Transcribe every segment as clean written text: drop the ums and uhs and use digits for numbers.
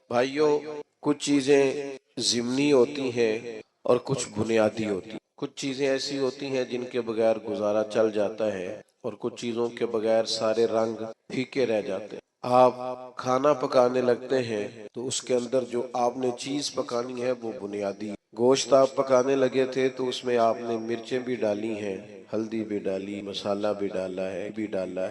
بھائیوں، کچھ چیزیں ضمنی ہوتی ہیں اور کچھ بنیادی ہوتی ہیں۔ کچھ چیزیں ایسی ہوتی ہیں جن کے بغیر گزارا چل جاتا ہے اور کچھ چیزوں کے بغیر سارے رنگ پھیکے رہ جاتے ہیں۔ آپ کھانا پکانے لگتے ہیں تو اس کے اندر جو آپ نے چیز پکانی ہے وہ بنیادی ہے۔ گوشت آپ پکانے لگے تھے تو اس میں آپ نے مرچیں بھی ڈالی ہیں، ہلدی بھی ڈالی، مسالہ بھی ڈالا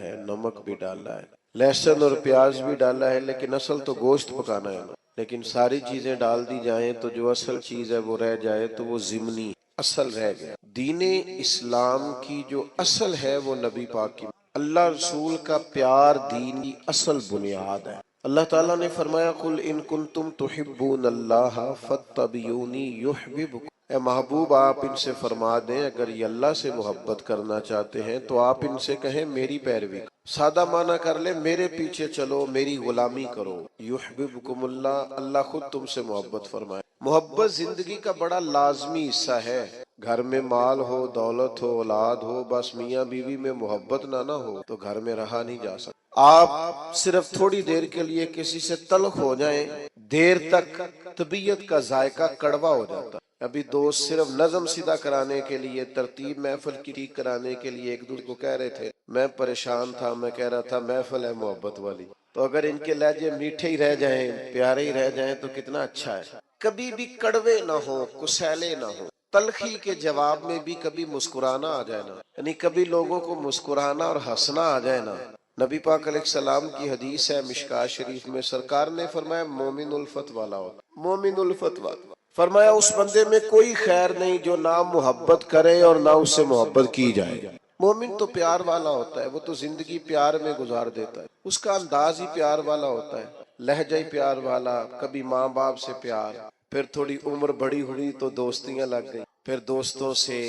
ہے، نمک بھی ڈالا ہے، لہسن اور پیاز بھی ڈالا ہے، لیکن اصل تو گوشت پکانا ہے نا۔ لیکن ساری چیزیں ڈال دی جائیں تو جو اصل چیز ہے وہ رہ جائے تو وہ ضمنی اصل رہ گیا۔ دین اسلام کی جو اصل ہے وہ نبی پاک کی، اللہ رسول کا پیار دین کی اصل بنیاد ہے۔ اللہ تعالیٰ نے فرمایا قل ان کنتم تحبون اللہ فاتبعونی یحببکم، اے محبوب آپ ان سے فرما دیں اگر یہ اللہ سے محبت کرنا چاہتے ہیں تو آپ ان سے کہیں میری پیروی کرو۔ سادہ معنی کر لیں میرے پیچھے چلو، میری غلامی کرو۔ یحببکم اللہ، اللہ خود تم سے محبت فرمائے۔ محبت زندگی کا بڑا لازمی حصہ ہے۔ گھر میں مال ہو، دولت ہو، اولاد ہو، بس میاں بیوی میں محبت نہ ہو تو گھر میں رہا نہیں جا سکتا۔ آپ صرف تھوڑی دیر کے لیے کسی سے تلخ ہو جائیں، دیر تک طبیعت کا ذائقہ کڑوا ہو جاتا۔ ابھی دوست صرف نظم سیدھا کرانے کے لیے، ترتیب محفل کی ٹھیک کرانے کے لیے ایک دوسرے کو کہہ رہے تھے، میں پریشان تھا، میں کہہ رہا تھا محفل ہے محبت والی، تو اگر ان کے لہجے میٹھے ہی رہ جائیں، پیارے ہی رہ جائیں تو کتنا اچھا ہے۔ کبھی بھی کڑوے نہ ہو، کسیلے نہ ہو، تلخی کے جواب میں بھی کبھی مسکرانا آ جائے نا، یعنی کبھی لوگوں کو مسکرانا اور ہنسنا آ جائے نا۔ نبی پاک علیہ السلام کی حدیث ہے مشکاۃ شریف میں، سرکار نے فرمایا مومن الفت والا ہوتا، مومن الفت والا، فرمایا اس بندے میں کوئی خیر نہیں جو نہ محبت کرے اور نہ اس سے محبت کی جائے۔ مومن تو پیار والا ہوتا ہے، وہ تو زندگی پیار میں گزار دیتا ہے، اس کا انداز ہی پیار والا ہوتا ہے، لہجہ ہی پیار والا، کبھی ماں باپ سے پیار، پھر تھوڑی عمر بڑی ہوئی تو دوستیاں لگ گئی، پھر دوستوں سے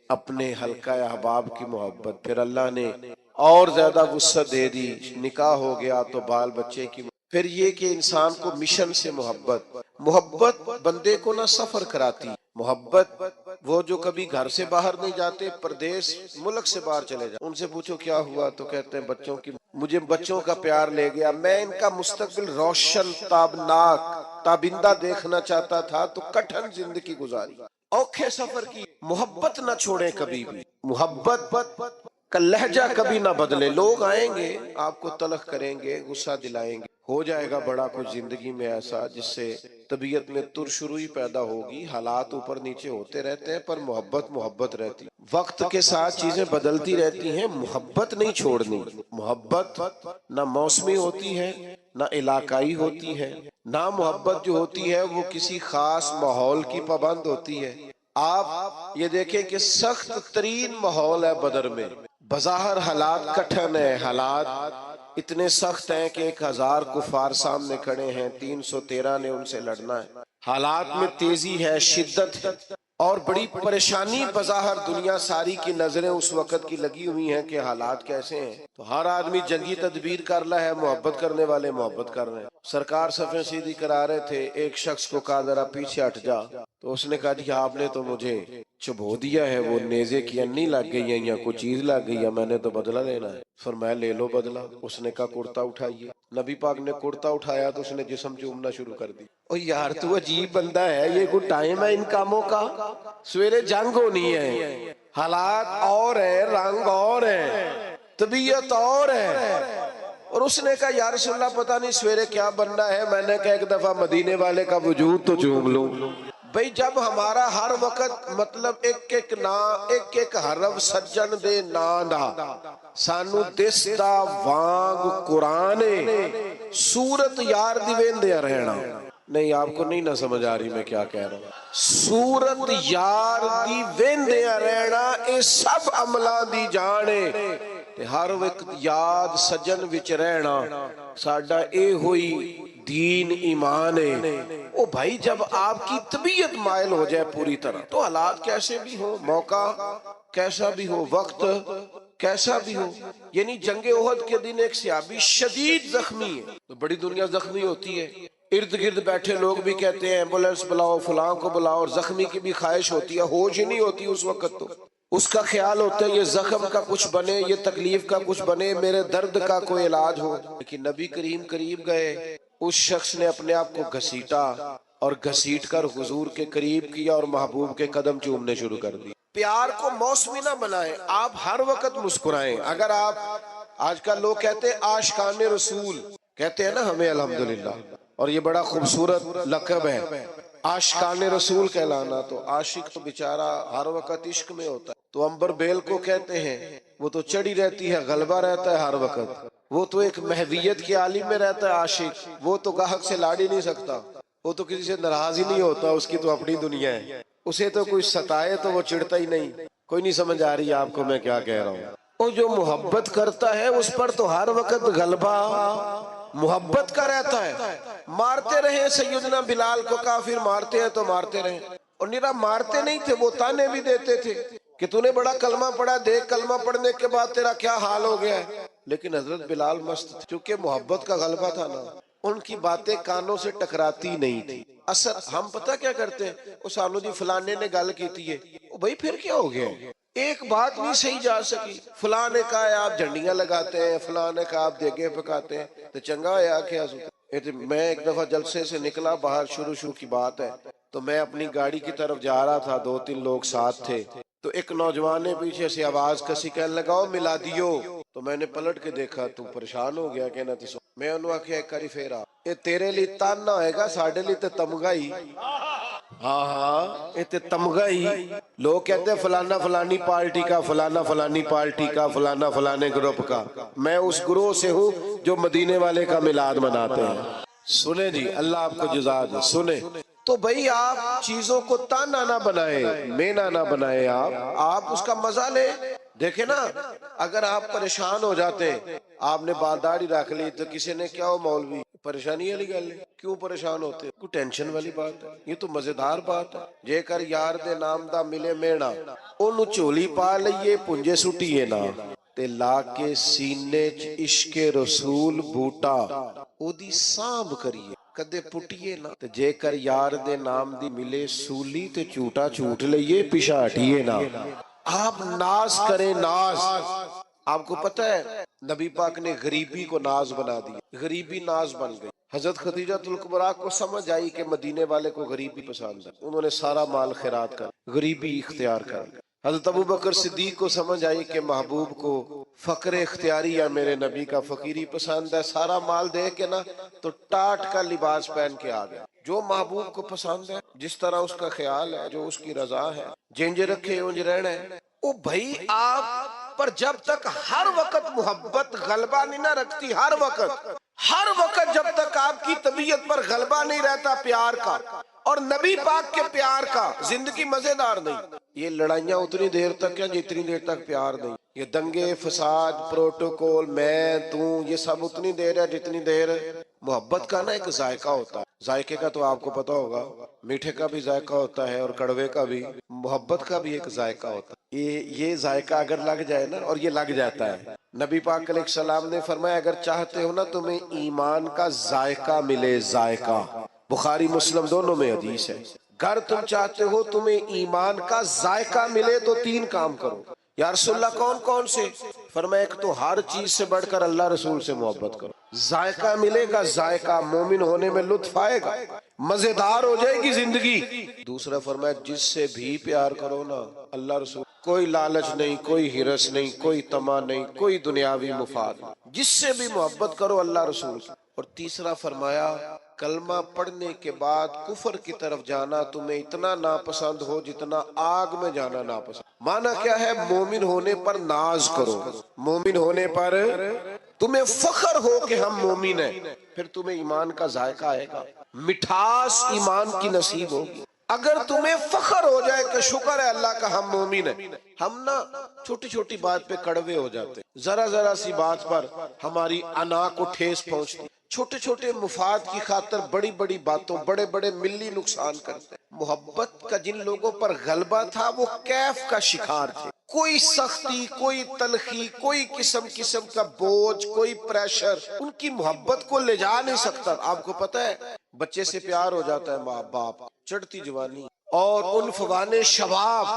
اپنے حلقہ احباب کی محبت، پھر اللہ نے اور زیادہ وسعت دے دی، نکاح ہو گیا تو بال بچے کی، پھر یہ کہ انسان کو مشن سے محبت بندے کو نہ سفر کراتی، محبت وہ جو کبھی گھر سے باہر نہیں جاتے، پردیس ملک سے باہر چلے جاتے، ان سے پوچھو کیا ہوا تو کہتے ہیں بچوں کی، مجھے بچوں کا پیار لے گیا، میں ان کا مستقبل روشن تابناک تابندہ دیکھنا چاہتا تھا تو کٹھن زندگی گزاری، اوکھے سفر کی۔ محبت نہ چھوڑیں کبھی بھی، محبت کا لہجہ کبھی نہ بدلے۔ لوگ آئیں گے آپ کو تلخ کریں گے، غصہ دلائیں گے، ہو جائے گا بڑا کچھ زندگی میں ایسا جس سے طبیعت میں ترشروئی پیدا ہوگی، حالات اوپر نیچے ہوتے رہتے ہیں، پر محبت رہتی، وقت کے ساتھ چیزیں بدلتی رہتی ہیں، محبت نہیں چھوڑنی۔ محبت نہ موسمی ہوتی ہے، نہ علاقائی ہوتی ہے، نہ محبت جو ہوتی ہے وہ کسی خاص ماحول کی پابند ہوتی ہے۔ آپ یہ دیکھیں کہ سخت ترین ماحول ہے بدر میں، بظاہر حالات کٹھن ہے، حالات اتنے سخت ہیں کہ 1000 کفار سامنے کھڑے ہیں، 313 نے ان سے لڑنا ہے، حالات میں تیزی ہے، شدت ہے، اور بڑی پریشانی بظاہر، دنیا ساری کی نظریں اس وقت کی لگی ہوئی ہیں کہ حالات کیسے ہیں، تو ہر آدمی جنگی تدبیر کر رہا ہے، محبت کرنے والے محبت کر رہے ہیں۔ سرکار صفیں سیدھی کرا رہے تھے، ایک شخص کو کہا ذرا پیچھے ہٹ جا، تو اس نے کہا جی آپ نے تو مجھے چبھو دیا ہے، وہ نیزے کی انی لگ گئی ہے یا کوئی چیز لگ گئی ہے، میں نے تو بدلہ لینا ہے۔ فرمایا لے لو بدلہ۔ اس نے کہا کرتا اٹھائیے، نبی پاک نے کرتا اٹھایا تو اس نے جسم چومنا شروع کر دی۔ او یار تو عجیب بندہ ہے، یہ کوئی ٹائم ہے ان کاموں کا؟ سویرے جنگ ہونی ہے، حالات اور ہیں، رنگ اور ہیں، طبیعت اور ہے، اور اس نے کہا یا رسول اللہ پتہ نہیں سویرے کیا بننا ہے۔ میں نے کہا ایک دفعہ مدینے والے کا وجود تو چوم لوں۔ بھئی جب ہمارا ہر وقت مطلب ایک ایک حرف سجن دے نانا سانو دس دا وانگ قرآن سورت یار دی ویندے رہنا۔ نہیں آپ کو نہیں نہ سمجھ آ رہی میں کیا کہہ رہا ہوں۔ سورت یار دی ویندے رہنا اے سب عملہ دی جانے، ہر وقت یاد سجن وچ رہنا ساڈا اے ہوئی دین ایمان ہے۔ او بھائی جب آپ کی طبیعت مائل ہو جائے پوری طرح تو حالات کیسے بھی ہو، موقع کیسا بھی ہو، وقت کیسا بھی ہو، یعنی جنگ احد کے دن ایک صحابی شدید زخمی ہے، تو بڑی دنیا زخمی ہوتی ہے، ارد گرد بیٹھے لوگ بھی کہتے ہیں ایمبولینس بلاؤ، فلاں کو بلاؤ، اور زخمی کی بھی خواہش ہوتی ہے، ہوش ہی نہیں ہوتی اس وقت، تو اس کا خیال ہوتا ہے یہ زخم کا کچھ بنے، یہ تکلیف کا کچھ بنے، میرے درد کا کوئی علاج ہو۔ لیکن نبی کریم قریب گئے، اس شخص نے اپنے آپ کو گھسیٹا اور گھسیٹ کر حضور کے قریب کیا اور محبوب کے قدم چومنے شروع کر دی۔ پیار کو موسمی نہ بنائیں، آپ ہر وقت مسکرائیں۔ اگر آپ آج کل لوگ کہتے ہیں عاشقان رسول کہتے ہیں نا ہمیں الحمدللہ، اور یہ بڑا خوبصورت لقب ہے عاشقان رسول کہلانا، تو عاشق تو بیچارہ ہر وقت عشق میں ہوتا ہے۔ تو عنبر بیل کو کہتے ہیں وہ تو چڑھی رہتی ہے، غلبہ رہتا ہے ہر وقت، وہ تو ایک محویت کے عالم میں رہتا ہے عاشق، وہ تو گاہک سے لاڑ ہی نہیں سکتا، وہ تو کسی سے ناراض ہی نہیں ہوتا، اس کی تو اپنی دنیا ہے، اسے تو کوئی ستائے تو وہ چڑھتا ہی نہیں۔ کوئی نہیں سمجھ آ رہی آپ کو میں کیا کہہ رہا ہوں؟ وہ جو محبت کرتا ہے اس پر تو ہر وقت غلبہ محبت کا رہتا ہے۔ مارتے رہے سیدنا بلال کو کافر، مارتے ہیں تو مارتے رہے، اور نیرا مارتے نہیں تھے، وہ تانے بھی دیتے تھے کہ تو نے بڑا کلمہ پڑھا، دیکھ کلمہ پڑھنے کے بعد تیرا کیا حال ہو گیا ہے۔ لیکن حضرت بلال مست تھے، چونکہ محبت کا غلبہ تھا نا، ان کی باتیں کانوں سے ٹکراتی نہیں تھی۔ اثر ہم پتہ کیا کرتے ہیں، وہ سانو جی فلانے نے گل کیتی ہے، بھائی پھر کیا ہو گیا، ایک بات نہیں صحیح جا سکی، فلاں نے کہا ہے آپ جھنڈیاں لگاتے ہیں، فلاں نے کہا آپ دیگیں پکاتے ہیں، تو چنگا ہے کیا میں ایک دفعہ جلسے سے نکلا باہر، شروع کی بات ہے، تو میں اپنی گاڑی کی طرف جا رہا تھا، 2-3 لوگ ساتھ تھے، تو ایک نوجوان نے پیچھے سے آواز کسی کہنے لگا ملا دیو، تو میں نے پلٹ کے دیکھا، تو پریشان ہو گیا کہنا تھی سو میں انہوں آکھیا ایک کاری پھیرا، یہ تیرے لیے تان نہ ہوئے گا، ساڑھے لیے تے تمغہ ہی، ہاں ہاں یہ تے تمغہ ہی، لوگ کہتے ہیں فلانا فلانی پارٹی کا، فلانا فلانی پارٹی کا، فلانا فلانے گروپ کا، میں اس گروہ سے ہوں جو مدینے والے کا میلاد مناتے ہیں۔ سنیں جی، اللہ آپ کو جزا دے، سنیں تو بھئی آپ چیزوں کو تانا نہ بنائیں، مینا نہ بنائیں، آپ اس کا مزہ لیں۔ دیکھیں نا اگر آپ پریشان ہو جاتے ہیں، آپ نے بال داڑھی رکھ لی تو کسی نے کیا ہو مولوی پریشانی والی گل ہے، کیوں پریشان ہوتے، کوئی ٹینشن والی بات ہے، یہ تو مزیدار بات ہے۔ جے کر یار دے نام دا ملے مینا، انہوں چولی پا لئیے پنجے سٹیے نا، تے لا کے سینے چ عشق رسول بوٹا او دی سانب کریے کدے پٹیے نا، تے جے کر یار دے نام دی ملے سولی تے چوٹا چوٹ لئیے پیچھا ہٹیے نا۔ آپ ناز کریں، ناز۔ آپ کو پتہ ہے نبی پاک نے غریبی کو ناز بنا دی، غریبی ناز بن گئی۔ حضرت خدیجہ الکبریٰ کو سمجھ آئی کہ مدینے والے کو غریبی پسند ہے، انہوں نے سارا مال خیرات کر غریبی اختیار کر۔ حضرت ابو بکر صدیق کو سمجھ آئی کہ محبوب کو فقر اختیاری ہے، میرے نبی کا فقیری پسند ہے، سارا مال دے کے نا تو ٹاٹ کا لباس پہن کے آ گیا، جو محبوب کو پسند ہے، جس طرح اس کا خیال ہے، جو اس کی رضا ہے، جنج رکھے انج رہنا ہے۔ او بھائی آپ پر جب تک ہر وقت محبت غلبہ نہیں نہ رکھتی، ہر وقت جب تک آپ کی طبیعت پر غلبہ نہیں رہتا پیار کا اور نبی پاک کے پیار کا، زندگی مزیدار نہیں۔ یہ لڑائیاں اتنی دیر تک ہیں جتنی دیر تک پیار نہیں، یہ دنگے فساد پروٹوکول میں تو یہ سب اتنی دیر ہے جتنی دیر محبت کا نا ایک ذائقہ ہوتا ہے۔ ذائقے کا تو آپ کو پتا ہوگا، میٹھے کا بھی ذائقہ ہوتا ہے اور کڑوے کا بھی، محبت کا بھی ایک ذائقہ ہوتا ہے۔ یہ ذائقہ اگر لگ جائے نا، اور یہ لگ جاتا ہے، نبی پاک علیہ السلام نے فرمایا اگر چاہتے ہو نا تمہیں ایمان کا ذائقہ ملے، ذائقہ، بخاری مسلم دونوں میں حدیث ہے، اگر تم چاہتے ہو تمہیں ایمان کا ذائقہ ملے تو 3 کام کرو۔ یا رسول اللہ کون کون سے؟ فرمایا ایک تو ہر چیز سے بڑھ کر اللہ رسول سے محبت کرو، ذائقہ ملے گا، ذائقہ مومن ہونے میں لطف آئے گا، مزیدار ہو جائے گی زندگی۔ دوسرا فرمایا جس سے بھی پیار کرو نا اللہ رسول، کوئی لالچ نہیں، کوئی ہرس نہیں، کوئی طمع نہیں، کوئی دنیاوی مفاد نہیں، جس سے بھی محبت کرو اللہ رسول۔ اور تیسرا فرمایا کلمہ پڑھنے کے بعد کفر کی طرف جانا تمہیں اتنا ناپسند ہو جتنا آگ میں جانا ناپسند۔ معنی کیا ہے؟ مومن ہونے پر ناز کرو، مومن ہونے پر تمہیں فخر ہو کہ ہم مومن ہیں، پھر تمہیں ایمان کا ذائقہ آئے گا، مٹھاس ایمان کی نصیب ہوگی۔ اگر تمہیں فخر ہو جائے کہ شکر ہے اللہ کا ہم مومن ہیں، ہم نا چھوٹی چھوٹی بات پہ کڑوے ہو جاتے، ذرا سی بات پر ہماری انا کو ٹھیس پہنچتی، چھوٹے چھوٹے مفاد کی خاطر بڑی بڑی باتوں بڑے بڑے ملی نقصان کرتے۔ محبت کا جن لوگوں پر غلبہ تھا وہ کیف کا شکار تھے، کوئی سختی، کوئی تلخی، کوئی قسم کا بوجھ، کوئی پریشر ان کی محبت کو لے جا نہیں سکتا۔ آپ کو پتہ ہے بچے سے پیار ہو جاتا ہے ماں باپ، چڑھتی جوانی اور عنفوان شباب،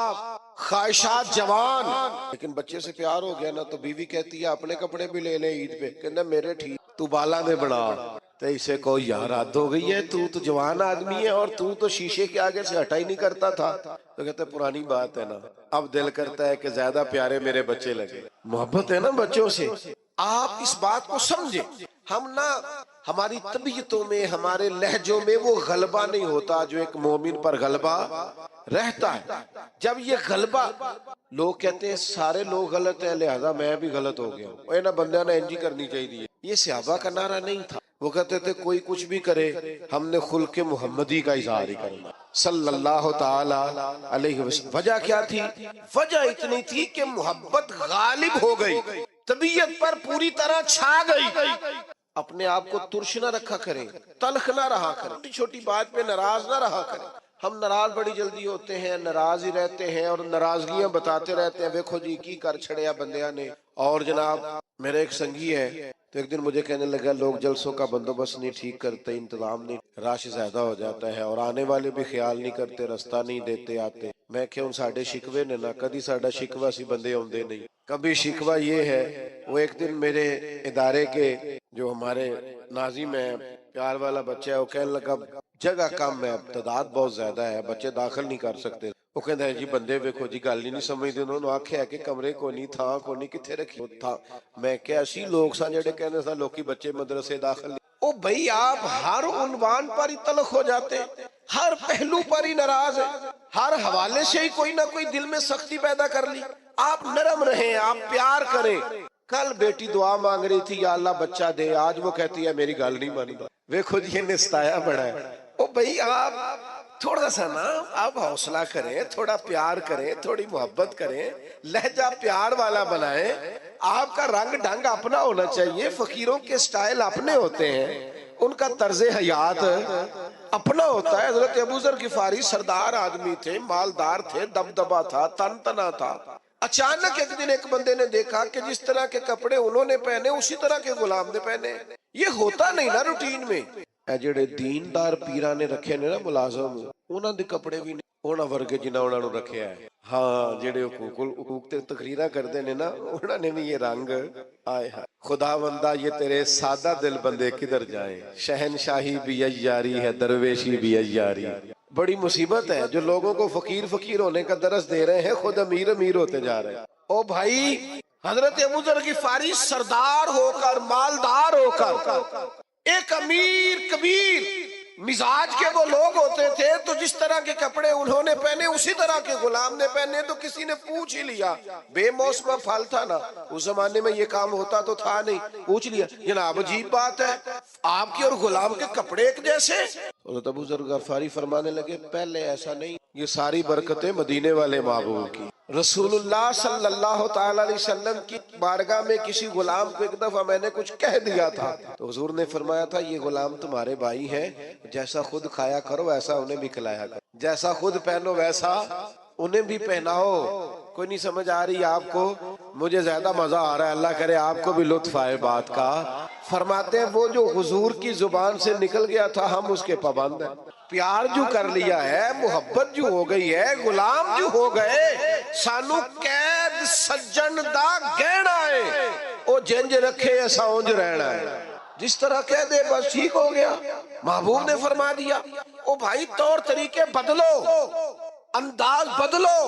خواہشات جوان، لیکن بچے سے پیار ہو گیا نا تو بیوی کہتی ہے اپنے کپڑے بھی لے لے عید پہ، کہنا میرے ٹھیک تو بالا دے بنا، تو اسے کو یار حد ہو گئی ہے، تو جوان آدمی ہے اور تو شیشے کے آگے سے ہٹا ہی نہیں کرتا تھا۔ تو کہتے پرانی بات ہے نا، اب دل کرتا ہے کہ زیادہ پیارے میرے بچے لگے۔ محبت ہے نا بچوں سے۔ آپ اس بات کو سمجھیں، ہم نا ہماری طبیعتوں میں، ہمارے لہجوں میں وہ غلبہ نہیں ہوتا جو ایک مومن پر غلبہ رہتا ہے۔ جب یہ غلبہ، لوگ کہتے ہیں سارے لوگ غلط ہیں لہذا میں بھی غلط ہو گیا ہوں، اے نا بندہ نے انجی کرنی چاہیے، یہ صحابہ کا نعرہ نہیں تھا۔ وہ کہتے تھے کوئی کچھ بھی کرے، ہم نے خلق محمدی کا اظہار ہی کرنا صلی اللہ تعالی علیہ وسلم۔ وجہ کیا تھی؟ وجہ اتنی تھی کہ محبت غالب ہو گئی، طبیعت پر پوری طرح چھا گئی۔ اپنے آپ کو ترش نہ رکھا کریں، تلخ نہ رہا کریں، چھوٹی چھوٹی بات پہ ناراض نہ رہا کریں۔ ہم ناراض بڑی جلدی ہوتے ہیں، ناراض ہی رہتے ہیں اور ناراضگیاں بتاتے رہتے ہیں، دیکھو جی کی کر چھڑیا بندیاں نے۔ اور جناب میرے ایک سنگی ہے، تو ایک دن مجھے کہنے لگا لوگ جلسوں کا بندوبست نہیں ٹھیک کرتے، انتظام نہیں، رش زیادہ ہو جاتا ہے اور آنے والے بھی خیال نہیں کرتے، رستہ نہیں دیتے آتے۔ میں کہ ان ساڑھے شکوے نے نا کدی ساڑھا شکوہ سی بندے ہوندے نہیں۔ کبھی شکوہ یہ ہے، وہ ایک دن میرے ادارے کے جو ہمارے ناظم ہے، پیار والا بچہ ہے، وہ کہنے لگا جگہ کم ہے، تعداد بہت زیادہ ہے، بچے داخل نہیں کر سکتے۔ وہ کہتا ہے جی بندے ویکھو جی گل ہی نہیں سمجھتے، انہوں نے آکھیا ہے کہ کمرے کو نہیں، تھا کو نہیں، کتھے رکھی تھا۔ میں کہ اسی لوگ سا جڑے کہنے سا لوکی بچے مدرسے داخل نہیں۔ او بھئی آپ ہر عنوان پر ہی تلخ ہو جاتے، ہر پہلو پر ہی ناراض ہے، ہر حوالے سے ہی کوئی نہ کوئی دل میں سختی پیدا کر لی۔ آپ نرم رہیں، آپ پیار کریں۔ کل بیٹی دعا مانگ رہی تھی یا اللہ بچہ دے، آج وہ کہتی ہے میری گل نہیں مانتا۔ ویکھو جی یہ نستایا بڑا ہے۔ او بھئی آپ تھوڑا سا نا آپ حوصلہ کریں، تھوڑا پیار کریں، تھوڑی محبت کریں، لہجہ پیار والا بنائیں۔ آپ کا رنگ ڈھنگ اپنا ہونا چاہیے، فقیروں کے سٹائل اپنے ہوتے ہیں، ان کا طرز حیات اپنا ہوتا ہے۔ حضرت ابو ذر غفاری سردار آدمی تھے، مالدار تھے، دبدبا تھا، تن تنا تھا۔ اچانک ایک دن ایک بندے نے دیکھا کہ جس طرح کے کپڑے انہوں نے پہنے اسی طرح کے غلام نے پہنے۔ یہ ہوتا نہیں نا روٹین میں۔ اے جڑے دیندار پیران نے رکھے نے نا ملازم، انہاں دے کپڑے بھی نہیں انہاں ورگے جنہاں انہاں نو رکھیا ہے۔ ہاں جڑے حقوق تے تقریرا کردے نے نا، انہاں نے بھی یہ رنگ آئے ہیں۔ خدا بندہ یہ تیرے سادہ دل بندے کدھر جائیں، شہنشاہی بھی عیاری ہے، درویشی بھی عیاری۔ بڑی مصیبت ہے جو لوگوں کو فقیر فقیر ہونے کا درس دے رہے ہیں، خود امیر امیر ہوتے جا رہے ہیں۔ او بھائی حضرت ابو ذر غفاری سردار ہو کر، مالدار ہو کر، ایک امیر کبیر مزاج کے وہ لوگ ہوتے تھے، تو جس طرح کے کپڑے انہوں نے پہنے اسی طرح کے غلام نے پہنے۔ تو کسی نے پوچھ ہی لیا، بے موسمہ پھل تھا نا، اس زمانے میں یہ کام ہوتا تو تھا نہیں، پوچھ لیا جناب عجیب بات ہے آپ کی اور غلام کے کپڑے ایک جیسے۔ حضرت ابو ذر غفاری فرمانے لگے پہلے ایسا نہیں، یہ ساری برکتیں مدینے والے محبوب کی۔ رسول اللہ صلی اللہ تعالی علیہ وسلم کی بارگاہ میں کسی غلام کو ایک دفعہ میں نے کچھ کہہ دیا تھا، تو حضور نے فرمایا تھا یہ غلام تمہارے بھائی ہیں، جیسا خود کھایا کرو ویسا انہیں بھی کھلایا کرو، جیسا خود پہنو ویسا انہیں بھی پہناؤ۔ کوئی نہیں سمجھ آ رہی آپ کو؟ مجھے زیادہ مزہ آ رہا ہے، اللہ کرے آپ کو بھی لطف آئے بات کا۔ فرماتے ہیں وہ جو حضور کی زبان سے نکل گیا تھا ہم اس کے پابند ہیں۔ پیار جو کر لیا ہے، محبت جو ہو گئی ہے، غلام جو ہو گئے، سانو قید سجن دا گہنا ہے، او جنج رکھے ایسا اونج رہنا ہے، جس طرح کہہ دے بس ٹھیک ہو گیا۔ محبوب نے فرما دیا او بھائی طور طریقے بدلو، انداز بدلو،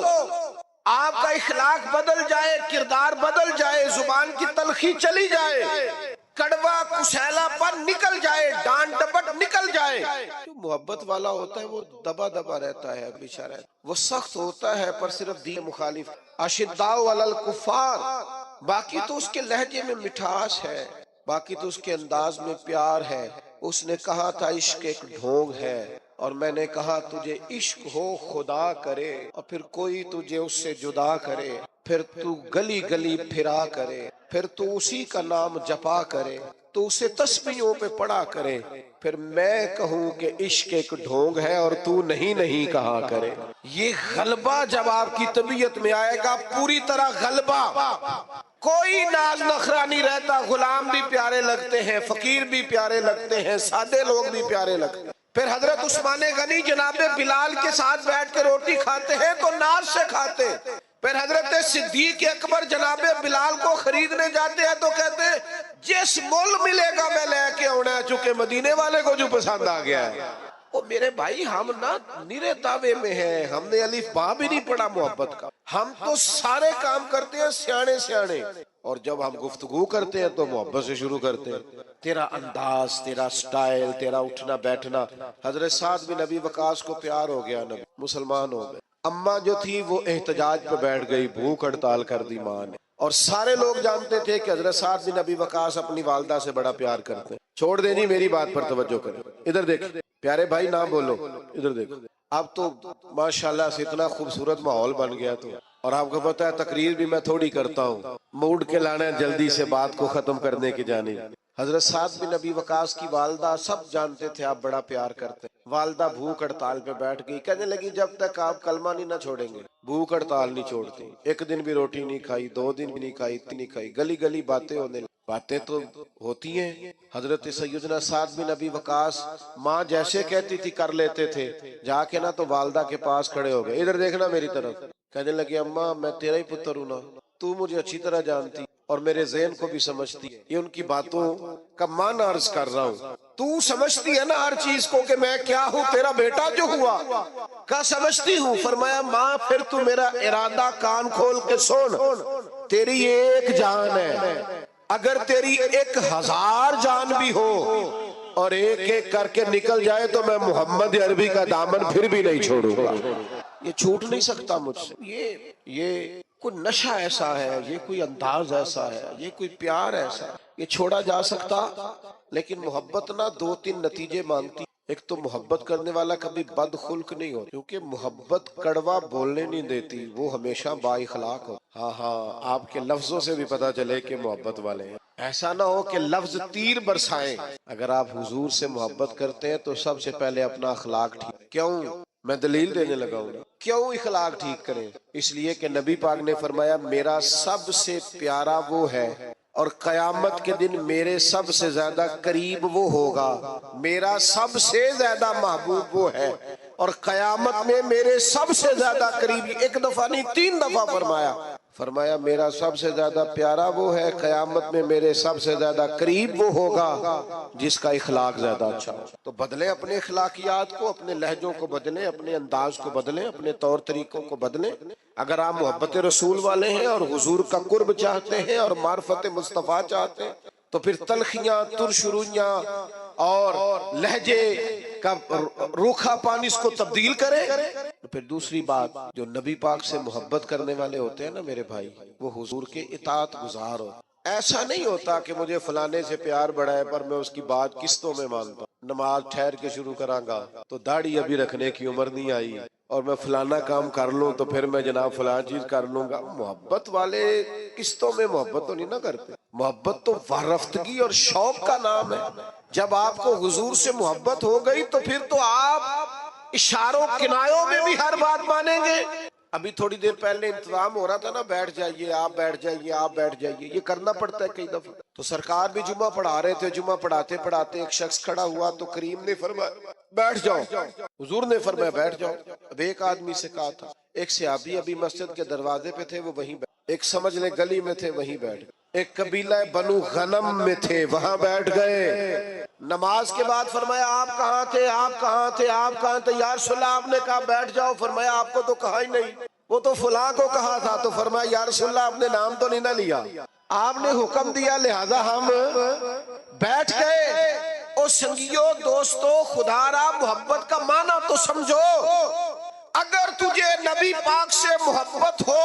آپ کا اخلاق بدل جائے، کردار بدل جائے، زبان کی تلخی چلی جائے، کڑوا کسیلا پر نکل جائے، ڈانٹ ڈپٹ نکل جائے۔ جو محبت والا ہوتا ہے وہ دبا دبا رہتا ہے، ہمیشہ رہتا ہے، وہ سخت ہوتا ہے پر صرف دین مخالف۔ اشداء علی الکفار، باقی تو اس کے لہجے میں مٹھاس ہے، باقی تو اس کے انداز میں پیار ہے۔ اس نے کہا تھا عشق ایک ڈھونگ ہے، اور میں نے کہا تجھے عشق ہو خدا کرے، اور پھر کوئی تجھے اس سے جدا کرے، پھر تو گلی گلی پھرا کرے، پھر تو اسی کا نام جپا کرے، تو اسے تسبیحوں پہ پڑھا کرے، پھر میں کہوں کہ عشق ایک ڈھونگ ہے اور تو نہیں نہیں کہا کرے۔ یہ غلبہ جب آپ کی طبیعت میں آئے گا، پوری طرح غلبہ، کوئی ناز نخرہ نہیں رہتا، غلام بھی پیارے لگتے ہیں، فقیر بھی پیارے لگتے ہیں، سادے لوگ بھی پیارے لگتے ہیں۔ پھر حضرت عثمان غنی جناب بلال کے ساتھ بیٹھ کے روٹی کھاتے ہیں تو ناز سے کھاتے، پھر حضرت صدیق اکبر جناب بلال کو خریدنے جاتے ہیں تو کہتے ہیں جس مول ملے گا میں لے کے آنا ہے، چونکہ مدینے والے کو جو پسند آ گیا ہے۔ او میرے بھائی، ہم نہ نیرے دعوے میں ہیں، ہم نے الف با بھی نہیں پڑھا محبت کا، ہم تو سارے کام کرتے ہیں سیانے سیانے، اور جب ہم گفتگو کرتے ہیں تو محبت سے شروع کرتے ہیں۔ تیرا انداز، تیرا سٹائل، تیرا اٹھنا بیٹھنا۔ حضرت سعد بن ابی وقاص کو پیار ہو گیا، نبی مسلمان ہو گئے۔ اماں جو تھی وہ احتجاج پہ بیٹھ گئی، بھوک ہڑتال کر دی ماں نے، اور سارے لوگ جانتے تھے کہ حضرت سعد بن ابی وقاص اپنی والدہ سے بڑا پیار کرتے ہیں۔ چھوڑ دینی، میری بات پر توجہ کریں، ادھر دیکھ پیارے بھائی، نہ بولو، ادھر دیکھو۔ اب تو ماشاءاللہ سے اتنا خوبصورت ماحول بن گیا تو، اور آپ کو پتہ ہے تقریر بھی میں تھوڑی کرتا ہوں، موڈ کے لانا ہے جلدی سے بات کو ختم کرنے کی جانب۔ حضرت سعد بن ابی وقاص کی والدہ سب جانتے تھے آپ بڑا پیار کرتے ہیں۔ والدہ بھوک ہڑتال پہ بیٹھ گئی، کہنے لگی جب تک آپ کلمہ نہیں چھوڑیں گے بھوک ہڑتال نہیں چھوڑتی۔ ایک دن بھی روٹی نہیں کھائی، 2 دن بھی نہیں کھائی، 3 نہیں کھائی، گلی گلی باتیں ہونے لگی۔ باتیں تو ہوتی ہیں۔ حضرت سیدنا سعد بن ابی وقاص ماں جیسے کہتی تھی کر لیتے تھے، جا کے نا تو والدہ کے پاس کھڑے ہو گئے، ادھر دیکھنا میری طرف، کہنے لگے اماں میں تیرا ہی پتر ہوں نا، تو مجھے اچھی طرح جانتی اور میرے ذہن کو بھی سمجھتی ہے، یہ ان کی باتوں کا معنی عرض کر رہا ہوں۔ تو سمجھتی ہے نا ہر چیز کو کہ میں کیا ہوں، تیرا بیٹا جو ہوا کا سمجھتی ہوں۔ فرمایا ماں پھر تو میرا ارادہ کان کھول کے سن، تیری ایک جان ہے، اگر تیری 1000 جان بھی ہو اور ایک ایک کر کے نکل جائے تو میں محمد عربی کا دامن پھر بھی نہیں چھوڑوں گا، یہ چھوٹ نہیں سکتا مجھ سے۔ یہ کوئی نشہ ایسا ہے، یہ کوئی انداز ایسا ہے، یہ کوئی پیار ایسا ہے، یہ چھوڑا جا سکتا؟ لیکن محبت نہ 2-3 نتیجے مانگتی۔ ایک تو محبت کرنے والا کبھی بد خلق نہیں ہوتا، کیونکہ محبت کڑوا بولنے نہیں دیتی، وہ ہمیشہ با اخلاق ہو۔ ہاں آپ کے لفظوں سے بھی پتا چلے کہ محبت والے ہیں۔ ایسا نہ ہو کہ لفظ تیر برسائیں۔ اگر آپ حضور سے محبت کرتے ہیں تو سب سے پہلے اپنا اخلاق ٹھیک۔ کیوں؟ میں دلیل دینے لگا ہوں، کیوں اخلاق ٹھیک کریں؟ اس لیے کہ نبی پاک نے فرمایا میرا سب سے پیارا وہ ہے اور قیامت کے دن میرے سب سے زیادہ قریب وہ ہوگا، میرا سب سے زیادہ محبوب وہ ہے اور قیامت میں میرے سب سے زیادہ قریب، ایک دفعہ نہیں 3 دفعہ فرمایا میرا سب سے زیادہ پیارا وہ ہے، قیامت میں میرے سب سے زیادہ قریب وہ ہوگا جس کا اخلاق زیادہ اچھا ہو۔ تو بدلیں اپنے اخلاقیات کو، اپنے لہجوں کو بدلیں، اپنے انداز کو بدلیں، اپنے طور طریقوں کو بدلیں۔ اگر آپ محبت رسول والے ہیں اور حضور کا قرب چاہتے ہیں اور معرفت مصطفیٰ چاہتے ہیں تو پھر تلخیاں، ترش رویاں اور لہجے کا روکھا پانی اس کو تبدیل کرے۔ پھر دوسری بات، جو نبی پاک سے محبت کرنے والے ہوتے ہیں نا میرے بھائی، وہ حضور کے اطاعت گزار ہو۔ ایسا نہیں ہوتا کہ مجھے فلانے سے پیار بڑا ہے پر میں اس کی بات قسطوں میں مانتا ہوں، نماز ٹھہر کے شروع کروں گا تو داڑھی ابھی رکھنے کی عمر نہیں آئی، اور میں فلانا کام کر لوں تو پھر میں جناب فلان چیز کر لوں گا۔ محبت والے قسطوں میں محبت تو نہیں نہ کرتے، محبت تو وارفتگی اور شوق کا نام ہے۔ جب آپ کو حضور سے محبت ہو گئی تو پھر تو آپ اشاروں کنایوں میں بھی ہر بات مانیں گے۔ ابھی تھوڑی دیر پہلے انتظام ہو رہا تھا نا، بیٹھ جائیے آپ، بیٹھ جائیے آپ، بیٹھ جائیے، یہ کرنا پڑتا ہے کئی دفعہ۔ تو سرکار بھی جمعہ پڑھا رہے تھے، جمعہ پڑھاتے پڑھاتے ایک شخص کھڑا ہوا تو کریم نے فرمایا بیٹھ جاؤ، حضور نے فرمایا بیٹھ جاؤ۔ اب ایک آدمی سے کہا تھا، ایک صحابی ابھی مسجد کے دروازے پہ تھے وہ وہیں بیٹھ، ایک سمجھ لے گلی میں تھے وہیں بیٹھ، ایک قبیلہ بنو غنم میں تھے وہاں بیٹھ گئے۔ نماز کے بعد فرمایا آپ کہاں تھے، آپ کہاں تھے، آپ کہاں تھے؟ یا رسول اللہ آپ نے کہا بیٹھ جاؤ، فرمایا آپ کو تو کہا ہی نہیں، وہ تو فلاں کو کہا تھا، تو فرمایا یا رسول اللہ آپ نے نام تو نہیں نہ لیا، آپ نے حکم دیا لہذا ہم بیٹھ گئے۔ او سنگیو دوستو، خدا را محبت کا معنی تو سمجھو۔ اگر تجھے نبی پاک سے محبت ہو،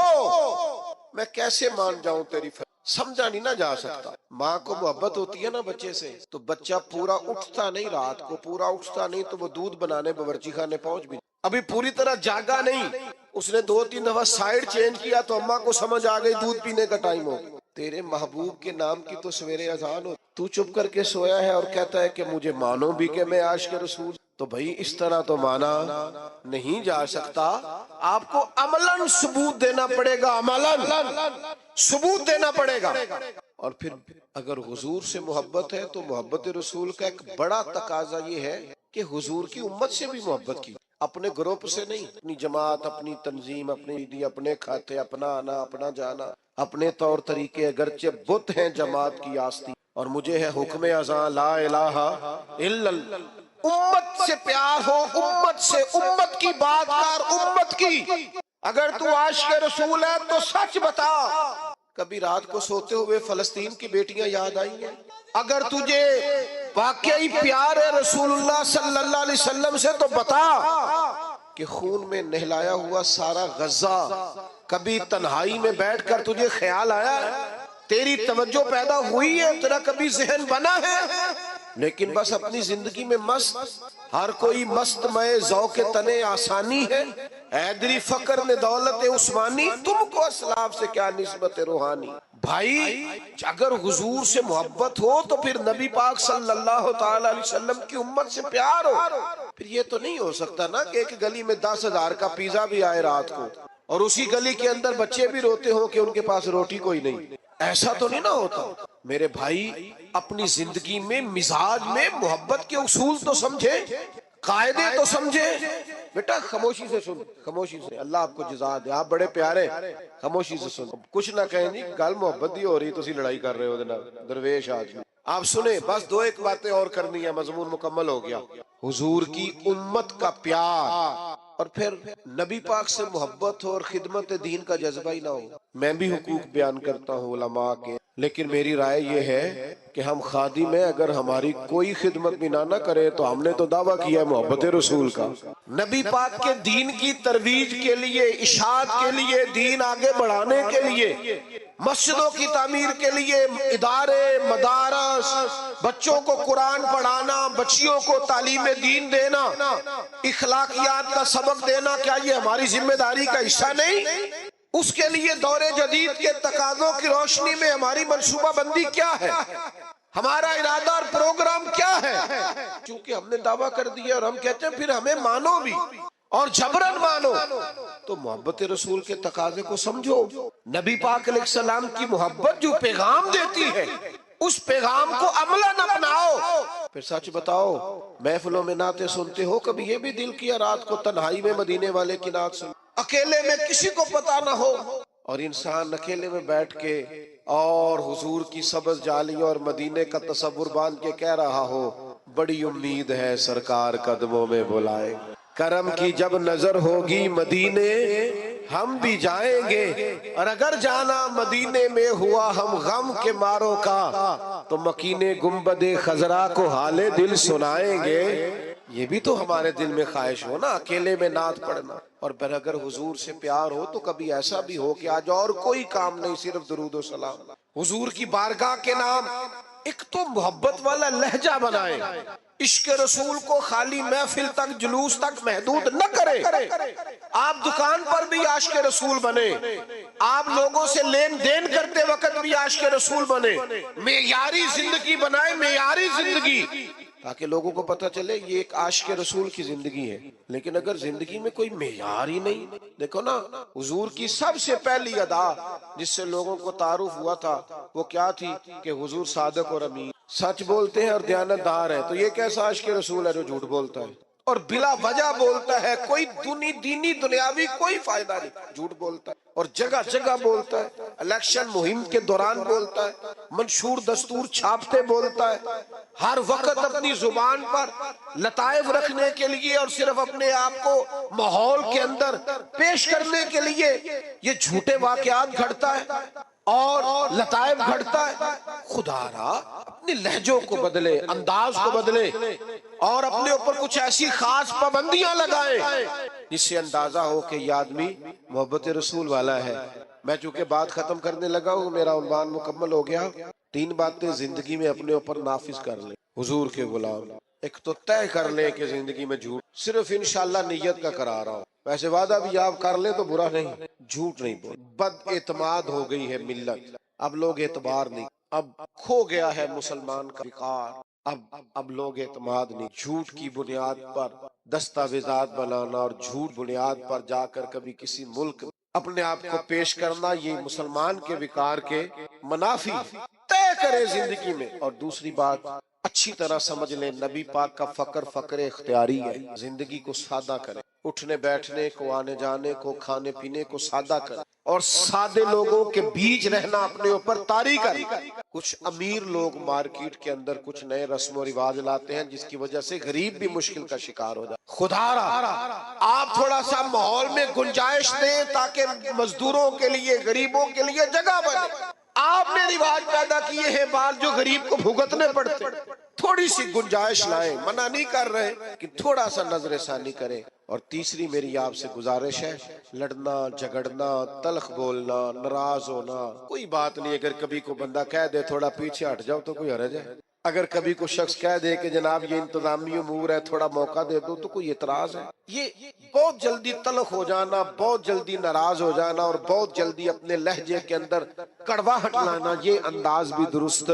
میں کیسے مان جاؤں تیری سمجھا نہیں نہ جا سکتا۔ ماں کو محبت ہوتی ہے نا بچے سے تو بچہ پورا اٹھتا نہیں، رات کو پورا اٹھتا نہیں تو وہ دودھ بنانے باورچی خانے پہنچ بھی ابھی پوری طرح جاگا نہیں، اس نے 2-3 دفعہ سائیڈ چینج کیا تو اماں کو سمجھ آ گئی دودھ پینے کا ٹائم ہو۔ تیرے محبوب کے نام کی تو سویرے اذان ہو، تو چپ کر کے سویا ہے اور کہتا ہے کہ مجھے مانو بھی کہ میں عاشق رسول۔ تو بھائی اس طرح تو مانا نہیں جا سکتا، آپ کو عملاً ثبوت دینا پڑے گا، عملاً ثبوت دینا پڑے گا۔ اور پھر اگر حضور سے محبت ہے تو محبت رسول کا ایک بڑا تقاضا یہ ہے کہ حضور کی امت سے بھی محبت کی۔ اپنے گروپ سے نہیں، اپنی جماعت، اپنی تنظیم، اپنی اپنے کھاتے، اپنا آنا، اپنا جانا، اپنے طور طریقے، اگرچہ بت ہیں جماعت کی آستی، اور مجھے ہے حکم ازاں لا الہ الا اللہ۔ امت سے پیار ہو، امت سے، امت کی بات کر، امت کی۔ اگر تو عاشق رسول ہے تو سچ بتا، کبھی رات کو سوتے ہوئے فلسطین کی بیٹیاں یاد آئی ہیں؟ اگر تجھے واقعی پیار ہے رسول اللہ صلی اللہ علیہ وسلم سے تو بتا کہ خون میں نہلایا ہوا سارا غزہ کبھی تنہائی میں بیٹھ کر تجھے خیال آیا ہے؟ تیری توجہ پیدا ہوئی ہے؟ تیرا کبھی ذہن بنا ہے؟ لیکن بس اپنی زندگی میں مست، ہر کوئی مست میں ذوق تنے آسانی ہے۔ حیدری فقر نے دولت عثمانی، تم کو اسلاف سے کیا نسبت روحانی؟ بھائی اگر حضور سے محبت ہو تو پھر نبی پاک صلی اللہ تعالی علیہ وسلم کی امت سے پیار ہو۔ پھر یہ تو نہیں ہو سکتا نا کہ ایک گلی میں 10,000 کا پیزا بھی آئے رات کو، اور اسی گلی کے اندر بچے بھی روتے ہوں کہ ان کے پاس روٹی کوئی نہیں۔ ایسا تو نہیں نہ ہوتا میرے بھائی۔ اپنی زندگی میں، مزاج میں محبت کے اصول تو سمجھے، قاعدے تو سمجھے۔ بیٹا خاموشی سے سن، خاموشی سے، اللہ آپ کو جزا دے، آپ بڑے پیارے، خاموشی سے سن، کچھ نہ کہیں جی، گل محبت دی ہو رہی تو اسی لڑائی کر رہے ہو درویش آدمی۔ آپ سنیں، بس دو ایک باتیں اور کرنی ہے، مضمون مکمل ہو گیا۔ حضور کی امت کا پیار، اور پھر نبی پاک سے محبت ہو اور خدمت دین کا جذبہ ہی نہ ہو۔ میں بھی حقوق بیان کرتا ہوں علماء کے، لیکن میری رائے یہ ہے کہ ہم خادم ہیں، اگر ہماری کوئی خدمت بھی نہ کرے تو ہم نے تو دعویٰ کیا ہے محبت رسول کا۔ نبی پاک کے دین کی ترویج کے لیے، اشاعت کے لیے، دین آگے بڑھانے کے لیے، مسجدوں کی تعمیر کے لیے، ادارے، مدارس، بچوں کو قرآن پڑھانا، بچیوں کو تعلیم دین دینا، اخلاقیات کا سبق دینا، کیا یہ ہماری ذمہ داری کا حصہ نہیں؟ اس کے لیے دور جدید کے تقاضوں کی روشنی میں ہماری منصوبہ بندی کیا ہے؟ ہمارا ارادہ اور پروگرام کیا ہے؟ چونکہ ہم نے دعویٰ کر دیا اور ہم کہتے ہیں پھر ہمیں مانو بھی، اور جبرن مانو، تو محبت رسول کے تقاضے کو سمجھو۔ نبی پاک علیہ السلام کی محبت جو پیغام دیتی ہے، اس پیغام کو عملاً اپناؤ۔ پھر سچ بتاؤ، محفلوں میں نعتیں سنتے ہو، کبھی یہ بھی دل کیا رات کو تنہائی میں مدینے والے کی نعت سن، اکیلے میں کسی کو پتہ نہ ہو، اور انسان اکیلے میں بیٹھ کے اور حضور کی سبز جالیوں اور مدینے کا تصور باندھ کے کہہ رہا ہو، بڑی امید ہے سرکار قدموں میں بلائے، کرم کی جب نظر ہوگی مدینے ہم بھی جائیں گے، اور اگر جانا مدینے میں ہوا ہم غم کے ماروں کا تو مکینے گنبد خضرا کو حال دل سنائیں گے۔ یہ بھی تو ہمارے دل میں خواہش ہو نا، اکیلے میں نعت پڑھنا۔ اور پھر اگر حضور سے پیار ہو تو کبھی ایسا بھی ہو کہ آج اور کوئی کام نہیں، صرف درود و سلام، حضور کی بارگاہ کے نام ایک تو محبت والا لہجہ بنائیں، عشق رسول کو خالی محفل تک، جلوس تک محدود نہ کرے۔ آپ دکان پر بھی عاشق رسول بنے، آپ لوگوں سے لین دین کرتے وقت بھی عاشق رسول بنے، معیاری زندگی بنائے، معیاری زندگی، تاکہ لوگوں کو پتہ چلے یہ ایک عاشق رسول کی زندگی ہے۔ لیکن اگر زندگی میں کوئی معیار ہی نہیں، دیکھو نا، حضور کی سب سے پہلی ادا جس سے لوگوں کو تعارف ہوا تھا وہ کیا تھی؟ کہ حضور صادق اور امین، سچ بولتے ہیں اور دیانتدار ہے۔ تو یہ کیسا عاشق رسول ہے جو جھوٹ بولتا ہے اور بلا وجہ بولتا ہے، کوئی دینی دنیاوی کوئی فائدہ نہیں، جھوٹ بولتا ہے اور جگہ جگہ بولتا ہے، الیکشن مہم کے دوران بولتا ہے، منشور دستور چھاپتے بولتا ہے، ہر وقت اپنی زبان پر لطائف رکھنے کے لیے اور صرف اپنے آپ کو ماحول کے اندر پیش کرنے کے لیے یہ جھوٹے واقعات گھڑتا ہے اور لطائف گھڑتا ہے۔ خدا را اپنے لہجوں کو بدلے، انداز کو بدلے، اور اپنے اوپر کچھ ایسی خاص پابندیاں لگائیں جس سے اندازہ ہو کہ یہ آدمی محبت رسول والا ہے۔ میں چونکہ بات ختم کرنے لگا ہوں، میرا عنوان مکمل ہو گیا۔ 3 باتیں زندگی میں اپنے اوپر نافذ کر لیں حضور کے غلام۔ ایک تو طے کر لیں کہ زندگی میں جھوٹ صرف انشاءاللہ نیت کا کرا رہا ہوں، ویسے وعدہ بھی آپ کر لیں تو برا نہیں، جھوٹ نہیں بول۔ بد اعتماد ہو گئی ہے ملت، اب لوگ اعتبار نہیں، اب کھو گیا ہے مسلمان کا وقار، اب لوگ اعتماد نہیں، جھوٹ کی بنیاد پر دستاویزات بنانا اور جھوٹ بنیاد پر جا کر کبھی کسی ملک اپنے آپ کو پیش کرنا، یہ مسلمان کے وقار کے منافی۔ طے کرے زندگی میں۔ اور دوسری بات اچھی طرح سمجھ لیں، نبی پاک کا فقر اختیاری ہے، زندگی کو سادہ کریں۔ اٹھنے بیٹھنے کو، آنے جانے کو، کھانے پینے کو سادہ کر، اور سادے لوگوں کے بیچ رہنا اپنے اوپر طاری کر۔ کچھ امیر لوگ مارکیٹ کے اندر کچھ نئے رسم و رواج لاتے ہیں جس کی وجہ سے غریب بھی مشکل کا شکار ہو جائے۔ خدا را آپ تھوڑا سا ماحول میں گنجائش دیں تاکہ مزدوروں کے لیے، غریبوں کے لیے جگہ بنے۔ آپ نے رواج پیدا کیے ہیں بال جو غریب کو بھگتنے پڑتے، تھوڑی سی گنجائش لائیں، منع نہیں کر رہے کہ تھوڑا سا نظر ثانی کریں۔ اور تیسری میری آپ سے گزارش ہے، لڑنا جھگڑنا، تلخ بولنا، ناراض ہونا کوئی بات نہیں۔ اگر کبھی کو بندہ کہہ دے تھوڑا پیچھے ہٹ جاؤ تو کوئی حرج ہے؟ اگر کبھی کو شخص کہہ دے کہ جناب یہ انتظامی امور ہے تھوڑا موقع دے دو تو کوئی اعتراض ہے؟ یہ بہت جلدی تلخ ہو جانا، بہت جلدی ناراض ہو جانا اور بہت جلدی اپنے لہجے کے اندر کڑواہٹ لانا، یہ انداز بھی درست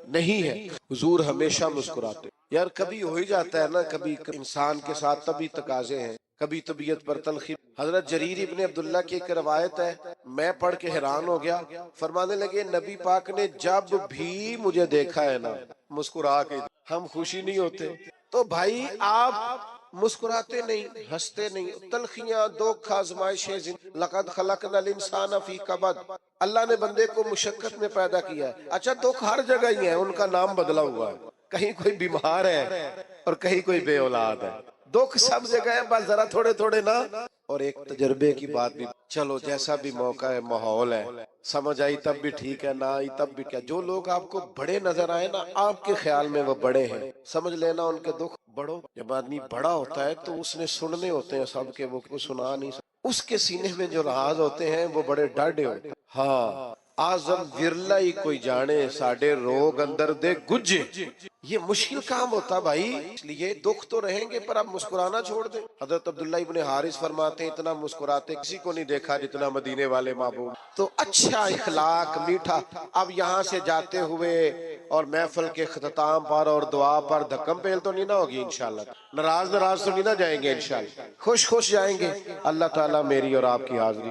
نہیں ہے۔ حضور ہمیشہ مسکراتے۔ یار کبھی ہو ہی جاتا ہے نا، کبھی انسان کے ساتھ طبی تقاضے ہیں، کبھی طبیعت پر تلخی۔ حضرت جریر ابن عبداللہ کی ایک روایت ہے، میں پڑھ کے حیران ہو گیا، فرمانے لگے نبی پاک نے جب بھی مجھے دیکھا ہے نا مسکرا کے، ہم خوشی نہیں ہوتے تو بھائی آپ مسکراتے نہیں، ہنستے نہیں، تلخیاں، دکھ، آزمائشیں، لقد خلقنا الانسان فی کبد، اللہ نے بندے کو مشقت میں پیدا کیا ہے۔ اچھا دکھ ہر جگہ ہی ہے، ان کا نام بدلا ہوا ہے، کہیں کوئی بیمار ہے اور کہیں کوئی بے اولاد ہے، دکھ سب جگہ ہے، بس ذرا تھوڑے تھوڑے نا۔ اور ایک تجربے کی بات بھی، چلو جیسا بھی موقع ہے، ماحول ہے، سمجھ آئی تب بھی ٹھیک ہے، نہ آئی تب بھی کیا۔ جو لوگ آپ کو بڑے نظر آئے نا، آپ کے خیال میں وہ بڑے ہیں، سمجھ لینا ان کے دکھ بڑوں۔ جب آدمی بڑا ہوتا ہے تو اس نے سننے ہوتے ہیں سب کے، وہ سنا نہیں سکتا، اس کے سینے میں جو راز ہوتے ہیں وہ بڑے ڈاڈے ہوتے ہیں۔ ہاں آزم ورلہ ہی کوئی جانے ساڑھے روگ اندر دے گجے، یہ مشکل کام ہوتا بھائی، اس لیے دکھ تو رہیں گے پر آپ مسکرانا چھوڑ دیں۔ حضرت عبداللہ ابن حارث فرماتے ہیں اتنا مسکراتے کسی کو نہیں دیکھا جتنا مدینے والے محبوب۔ تو اچھا اخلاق، میٹھا۔ اب یہاں سے جاتے ہوئے اور محفل کے اختتام پر اور دعا پر دھکم پیل تو نہیں نہ ہوگی انشاءاللہ، ناراض تو نہیں نہ جائیں گے انشاءاللہ، خوش خوش جائیں گے۔ اللہ تعالیٰ میری اور آپ کی حاضری